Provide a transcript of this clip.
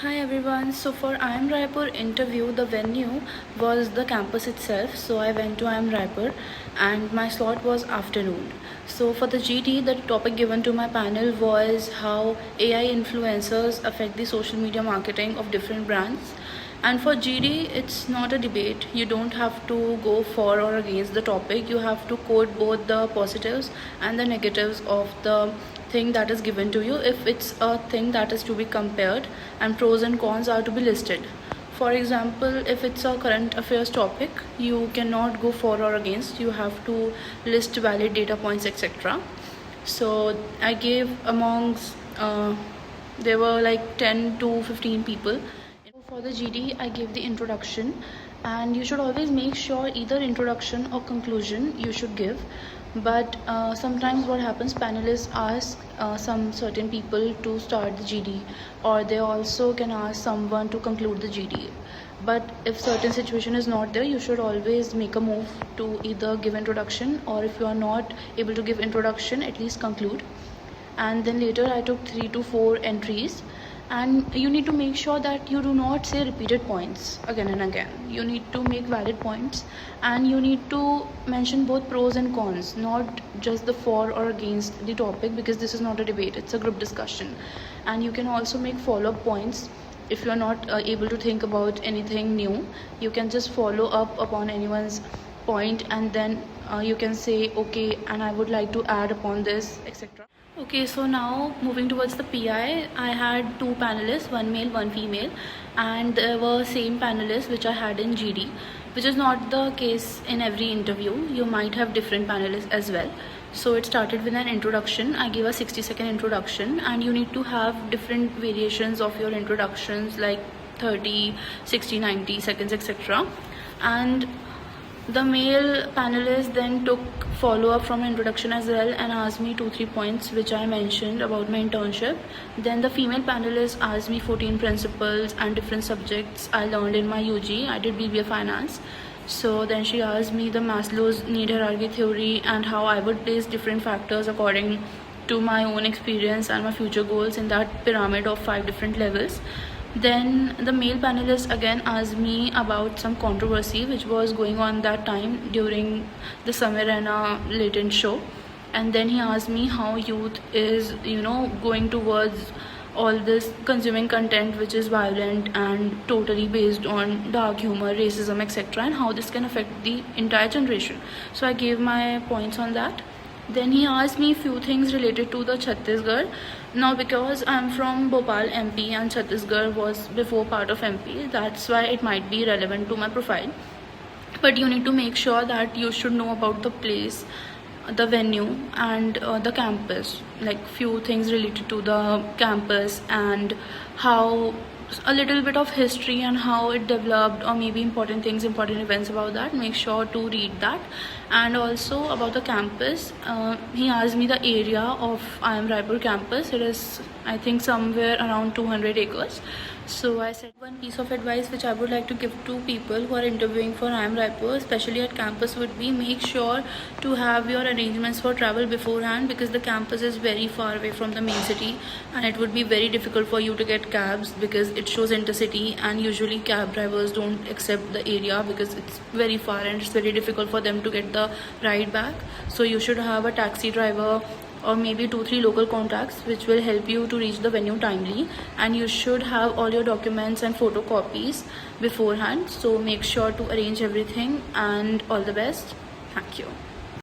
Hi everyone. So for IIM Raipur interview, the venue was the campus itself. So I went to IIM Raipur and my slot was afternoon. So for the GD, the topic given to my panel was how AI influencers affect the social media marketing of different brands. And for GD, it's not a debate. You don't have to go for or against the topic. You have to quote both the positives and the negatives of the thing that is given to you if it's a thing that is to be compared and pros and cons are to be listed. For example, if it's a current affairs topic, you cannot go for or against. You have to list valid data points, etc. So I gave amongst there were like 10 to 15 people. For the GD, I gave the introduction, and you should always make sure either introduction or conclusion you should give. But sometimes what happens, panelists ask some certain people to start the GD, or they also can ask someone to conclude the GD. But if certain situation is not there, you should always make a move to either give introduction, or if you are not able to give introduction, at least conclude. And then later I took 3 to 4 entries, and you need to make sure that you do not say repeated points again and again. You need to make valid points, and you need to mention both pros and cons, not just the for or against the topic, because this is not a debate, it's a group discussion. And you can also make follow-up points. If you are not able to think about anything new, you can just follow up upon anyone's point, and then you can say okay, and I would like to add upon this, etc. Okay, so now moving towards the PI, I had two panelists, one male, one female, and there were same panelists which I had in GD, which is not the case in every interview. You might have different panelists as well. So it started with an introduction. I gave a 60-second introduction, and you need to have different variations of your introductions like 30, 60, 90 seconds, etc. And the male panelist then took follow-up from introduction as well and asked me 2-3 points which I mentioned about my internship. Then the female panelist asked me 14 principles and different subjects I learned in my UG. I did BBA finance. So then she asked me the Maslow's need hierarchy theory and how I would place different factors according to my own experience and my future goals in that pyramid of 5 different levels. Then the male panelist again asked me about some controversy which was going on that time during the Samirana latent show. And then he asked me how youth is, going towards all this consuming content which is violent and totally based on dark humor, racism, etc., and how this can affect the entire generation. So I gave my points on that. Then he asked me few things related to the Chhattisgarh. Now because I'm from Bhopal, MP, and Chhattisgarh was before part of MP, that's why it might be relevant to my profile. But you need to make sure that you should know about the place, the venue, and the campus, like few things related to the campus and how a little bit of history and how it developed, or maybe important things, important events about that. Make sure to read that. And also about the campus, he asked me the area of IIM Raipur campus. It is, I think, somewhere around 200 acres. So I said one piece of advice which I would like to give to people who are interviewing for IIM Raipur, especially at campus, would be make sure to have your arrangements for travel beforehand, because the campus is very far away from the main city and it would be very difficult for you to get cabs because it shows intercity, and usually cab drivers don't accept the area because it's very far and it's very difficult for them to get the ride back. So you should have a taxi driver or maybe 2-3 local contacts which will help you to reach the venue timely, and you should have all your documents and photocopies beforehand. So make sure to arrange everything, and all the best. Thank you.